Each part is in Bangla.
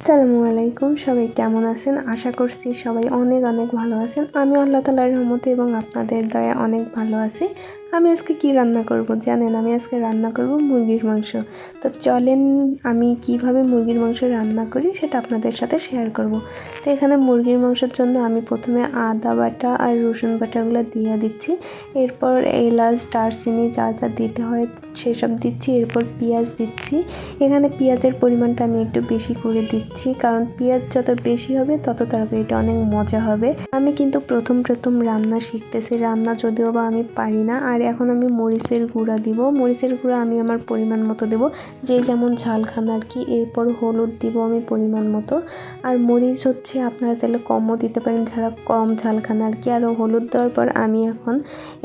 আসসালামু আলাইকুম, সবাই কেমন আছেন? আশা করছি সবাই অনেক অনেক ভালো আছেন। আমি আল্লাহ তাআলার রহমতে এবং আপনাদের দয়ায় অনেক ভালো আছি। আমি আজকে কি রান্না করব জানেন? আমি আজকে রান্না করব মুরগির মাংস। তো চলেন আমি কিভাবে মুরগির মাংস রান্না করি সেটা আপনাদের সাথে শেয়ার করব। তো এখানে মুরগির মাংসের জন্য আমি প্রথমে আদা বাটা আর রসুন বাটাগুলো দিয়ে দিচ্ছি। এরপর এলাচ দারচিনি যা যা দিতে হয় সেসব দিচ্ছি। এরপর পেঁয়াজ দিচ্ছি। এখানে পেঁয়াজের পরিমাণটা আমি একটু বেশি করে দিচ্ছি, কারণ পেঁয়াজ যত বেশি হবে তত তরকারিটা অনেক মজা হবে। আমি কিন্তু প্রথম রান্না শিখতেছি, রান্না যদিও বা আমি পারি না। আর এখন আমি মরিচের গুঁড়া দিব। মরিচের গুঁড়া আমি আমার পরিমাণ মতো দেব, যে যেমন ঝাল খান আর কি। এরপর হলুদ দিব আমি পরিমাণ মতো। আর মরিচ হচ্ছে আপনারা চাইলে কমও দিতে পারেন যারা কম ঝাল খান আর কি। আর হলুদ দেওয়ার পর আমি এখন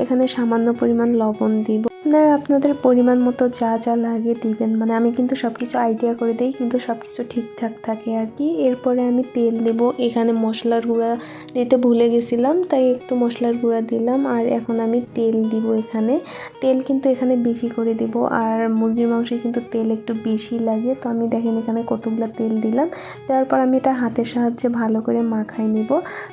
এখানে সামান্য পরিমাণ লবণ দিব। আপনারা আপনাদের পরিমাণ মতো যা যা লাগে দিবেন। মানে আমি কিন্তু সব কিছু আইডিয়া করে দিই, কিন্তু সব কিছু ঠিকঠাক থাকে আর কি। এরপরে আমি তেল দেব। এখানে মশলার গুঁড়া দিতে ভুলে গেছিলাম, তাই একটু মশলার গুঁড়া দিলাম। আর এখন আমি তেল দিব। এখানে তেল কিন্তু এখানে বেশি করে দিব। আর মুরগির মাংসে কিন্তু তেল একটু বেশি লাগে। তো আমি দেখেন এখানে কতগুলো তেল দিলাম। দেওয়ার পর আমি এটা হাতের সাহায্যে ভালো করে মাখাই নিব।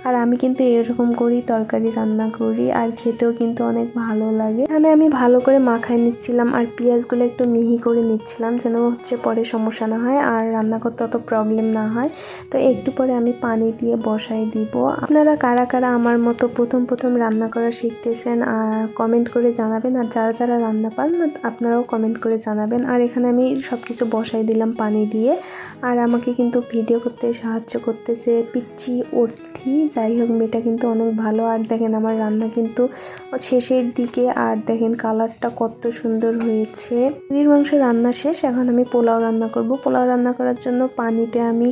আর আমি কিন্তু এরকম করেই তরকারি রান্না করি, আর খেতেও কিন্তু অনেক ভালো লাগে। এখানে আমি ভালো করে মাখাই নিচ্ছিলাম আর পেঁয়াজগুলো একটু মিহি করে নিচ্ছিলাম, যেন হচ্ছে পরে সমস্যা না হয় আর রান্না করতে অত প্রবলেম না হয়। তো একটু পরে আমি পানি দিয়ে বসাই দিব। আপনারা কারা কারা আমার মতো প্রথম রান্না করা শিখতেছেন আর কমেন্ট করে জানাবেন। আর যারা যারা রান্না পান আপনারাও কমেন্ট করে জানাবেন। আর এখানে আমি সব কিছু বসাই দিলাম পানি দিয়ে। আর আমাকে কিন্তু ভিডিও করতে সাহায্য করতেছে পিচ্চি অর্থি। যাই হোক, মেয়েটা কিন্তু অনেক ভালো। আর দেখেন আমার রান্না কিন্তু শেষের দিকে, আর দেখেন কালারটা কত সুন্দর হয়েছে। মুরগির মাংস রান্না শেষ। এখন আমি পোলাও রান্না করব। পোলাও রান্না করার জন্য পানিতে আমি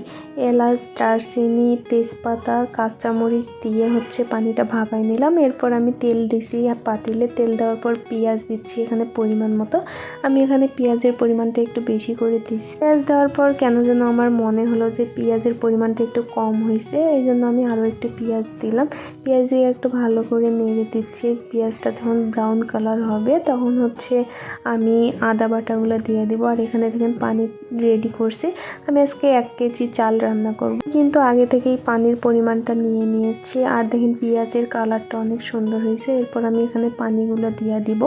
এলাচ দারচিনি তেজপাতা কাঁচামরিচ দিয়ে হচ্ছে পানিটা ভাপাই নিলাম। এরপর আমি তেল দিছি পাতিলে। তেল দেওয়ার পর পেঁয়াজ দিচ্ছি এখানে পরিমাণ মতো। আমি এখানে পেঁয়াজের পরিমাণটা একটু বেশি করে দিচ্ছি। পেঁয়াজ দেওয়ার পর কেন যেন আমার মনে হলো যে পেঁয়াজের পরিমাণটা একটু কম হয়েছে, এই জন্য আমি আরও একটু পেঁয়াজ দিলাম। পেঁয়াজ দিয়ে একটু ভালো করে নেড়ে দিচ্ছি। পেঁয়াজটা যখন ব্রাউন কালার হবে তখন হচ্ছে আমি আদা বাটাগুলো দিয়ে দিব। আর এখানে দেখেন পানি রেডি করছি। আমি আজকে 1 কেজি চাল রান্না করব, কিন্তু আগে থেকেই পানির পরিমাণটা নিয়ে নিয়েছি। আর দেখেন পেঁয়াজের কালারটা অনেক সুন্দর হয়েছে। এরপর আমি এখানে পানিগুলো দিয়ে দিব।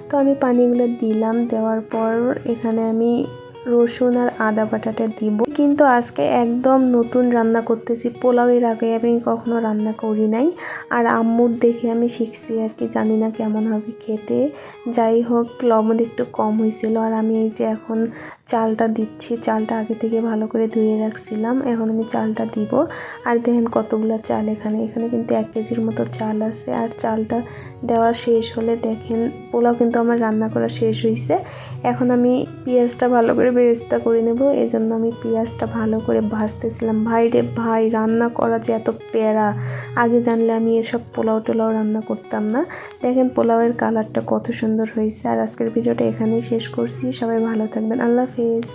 তো আমি পানিগুলো দিলাম। দেওয়ার পর এখানে আমি রসুন আর আদা বাটাটা দিব। কিন্তু আজকে একদম নতুন রান্না করতেছি। পোলাও এর আগে আমি কখনো রান্না করি নাই, আর আম্মুর দেখে আমি শিখছি আর কি। জানি না কেমন হবে খেতে। যাই হোক, লবণ একটু কম হয়েছিল। আর আমি এই যে এখন চালটা দিচ্ছি। চালটা আগে থেকে ভালো করে ধুয়ে রাখছিলাম, এখন আমি চালটা দিব। আর দেখেন কতগুলো চাল এখানে কিন্তু 1 কেজির মতো চাল আছে। আর চালটা দেওয়া শেষ হলে দেখেন পোলাও কিন্তু আমার রান্না করা শেষ হয়েছে। এখন আমি পেঁয়াজটা ভালো করে বেরেস্তা করে নেব, এই জন্য আমি পেঁয়াজটা ভালো করে ভাজতেছিলাম। ভাই রে ভাই, রান্না করা যে এত প্যারা! আগে জানলে আমি এসব পোলাও টোলাও রান্না করতাম না। দেখেন পোলাওয়ের কালারটা কত সুন্দর হয়েছে। আর আজকের ভিডিওটা এখানেই শেষ করছি। সবাই ভালো থাকবেন। আল্লাহ হাফেজ।